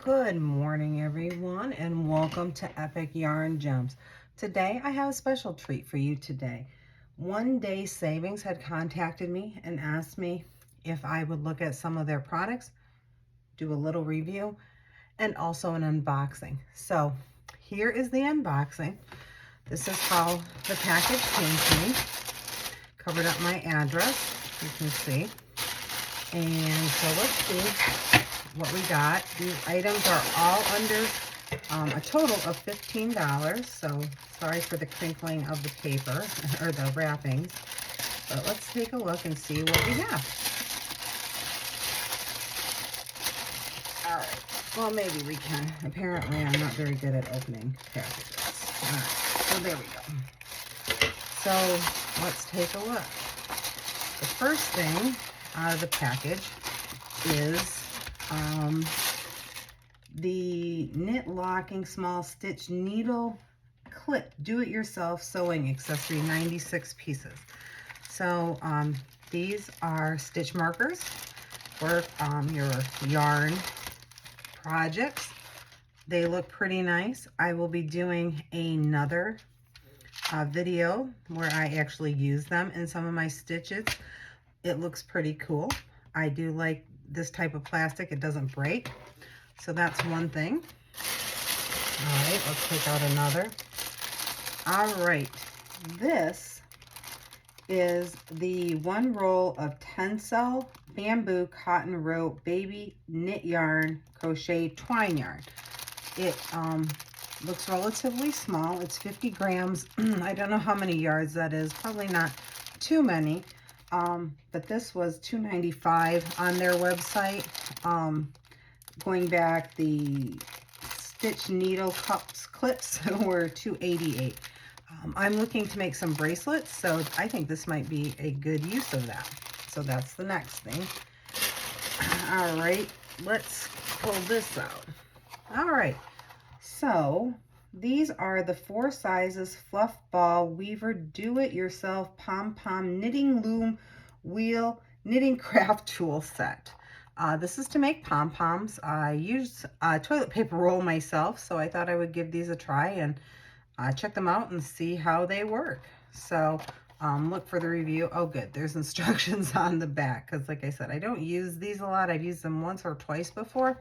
Good morning, everyone, and welcome to Epic Yarn Gems. Today, I have a special treat for you today. One Day Savings had contacted me and asked me if I would look at some of their products, do a little review, and also an unboxing. So here is the unboxing. This is how the package came to me. Covered up my address, you can see. And so let's see what we got. These items are all under a total of $15. So sorry for the crinkling of the paper or the wrappings. But let's take a look and see what we have. All right. Well, maybe we can. Apparently, I'm not very good at opening packages. All right. So there we go. So let's take a look. The first thing out of the package is the knit locking small stitch needle clip do-it-yourself sewing accessory, 96 pieces. So these are stitch markers for your yarn projects. They look pretty nice. I will be doing another video where I actually use them in some of my stitches. It looks pretty cool. I do like this type of plastic. It doesn't break. So that's one thing. All right, let's take out another. All right, this is the one roll of Tencel bamboo cotton rope baby knit yarn crochet twine yarn. It looks relatively small. It's 50 grams. I don't know how many yards that is. Probably not too many. But this was $2.95 on their website. Going back, the stitch needle clips were $2.88. I'm looking to make some bracelets, so I think this might be a good use of that. So that's the next thing. All right, let's pull this out. All right, so these are the 4 sizes fluff ball weaver do-it-yourself Pom Pom knitting loom wheel knitting craft tool set. This is to make pom-poms. I use toilet paper roll myself, so I thought I would give these a try and check them out and see how they work. So look for the review. Oh good, there's instructions on the back, because like I said, I don't use these a lot. I've used them once or twice before,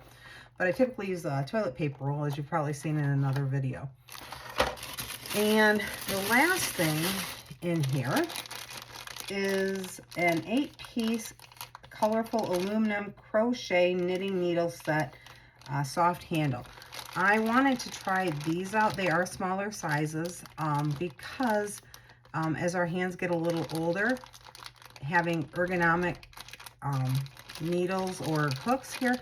but I typically use toilet paper roll, as you've probably seen in another video. And the last thing in here is an 8-piece colorful aluminum crochet knitting needle set, soft handle. I wanted to try these out. They are smaller sizes because as our hands get a little older, having ergonomic needles or hooks here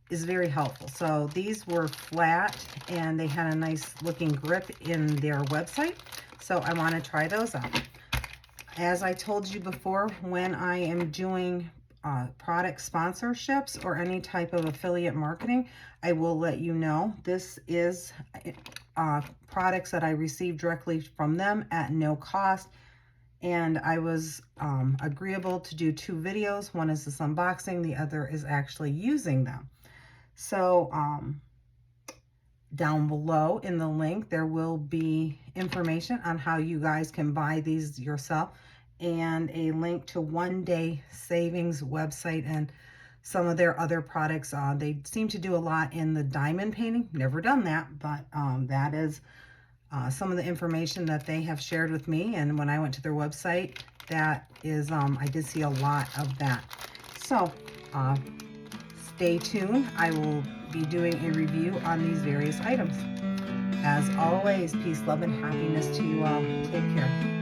is very helpful. So these were flat and they had a nice looking grip in their website. So I want to try those out. As I told you before, when I am doing product sponsorships or any type of affiliate marketing, I will let you know. This is products that I received directly from them at no cost. And I was agreeable to do 2 videos. One is this unboxing, the other is actually using them. So down below in the link, there will be information on how you guys can buy these yourself and a link to One Day Savings website and some of their other products. They seem to do a lot in the diamond painting. Never done that, but that is some of the information that they have shared with me. And when I went to their website, that is, I did see a lot of that. So stay tuned. I will be doing a review on these various items. As always, peace, love, and happiness to you all. Take care.